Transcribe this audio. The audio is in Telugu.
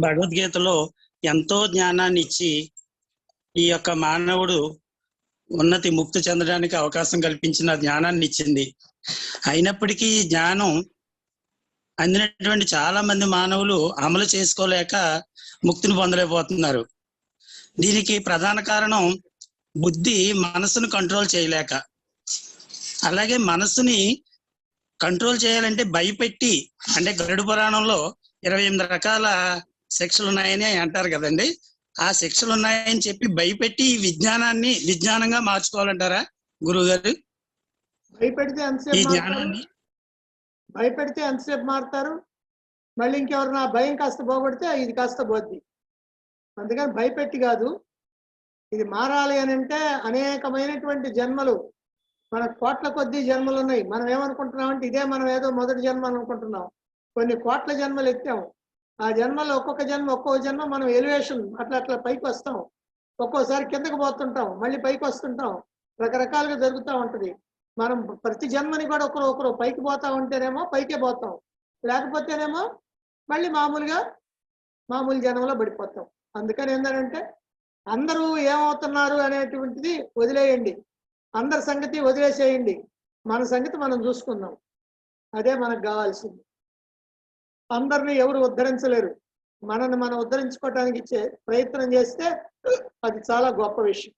భగవద్గీతలో ఎంతో జ్ఞానాన్ని ఇచ్చి ఈ యొక్క మానవుడు ఉన్నతి ముక్తి చెందడానికి అవకాశం కల్పించిన జ్ఞానాన్ని ఇచ్చింది. అయినప్పటికీ ఈ జ్ఞానం అందినటువంటి చాలా మంది మానవులు అమలు చేసుకోలేక ముక్తిని పొందలేకపోతున్నారు. దీనికి ప్రధాన కారణం బుద్ధి మనసును కంట్రోల్ చేయలేక. అలాగే మనసుని కంట్రోల్ చేయాలంటే భయపెట్టి, అంటే గరుడ పురాణంలో 28 రకాల శిక్షలు ఉన్నాయని అంటారు కదండి. ఆ శిక్షలు ఉన్నాయని చెప్పి భయపెట్టి ఈ విజ్ఞానాన్ని విజ్ఞానంగా మార్చుకోవాలంటారా గురువు గారు? భయపెడితే ఈ జ్ఞానాన్ని భయపెడితే ఎంతసేపు మారుతారు? మళ్ళీ ఇంకెవరన్నా భయం కాస్త పోగొడితే ఇది కాస్త పోద్ది. అందుకని భయపెట్టి కాదు, ఇది మారాలి అని అంటే అనేకమైనటువంటి జన్మలు, మన కోట్ల కొద్దీ జన్మలు ఉన్నాయి. మనం ఏమనుకుంటున్నామంటే ఇదే మనం ఏదో మొదటి జన్మ అనుకుంటున్నాం. కొన్ని కోట్ల జన్మలు ఎత్తాం. ఆ జన్మలో ఒక్కొక్క జన్మ మనం ఎలివేషన్ అట్లా పైకి వస్తాం. ఒక్కోసారి కిందకి పోతుంటాం, మళ్ళీ పైకి వస్తుంటాం. రకరకాలుగా జరుగుతూ ఉంటుంది. మనం ప్రతి జన్మని కూడా ఒకరు పైకి పోతా ఉంటేనేమో పైకే పోతాం, లేకపోతేనేమో మళ్ళీ మామూలు జన్మలో పడిపోతాం. అందుకని ఏంటంటే అందరూ ఏమవుతున్నారు అనేటువంటిది వదిలేయండి, అందరి సంగతి వదిలేసేయండి, మన సంగతి మనం చూసుకుందాం. అదే మనకు కావాల్సింది. అందరినీ ఎవరు ఉద్ధరించలేరు. మనల్ని మనం ఉద్ధరించుకోవడానికి ప్రయత్నం చేస్తే అది చాలా గొప్ప విషయం.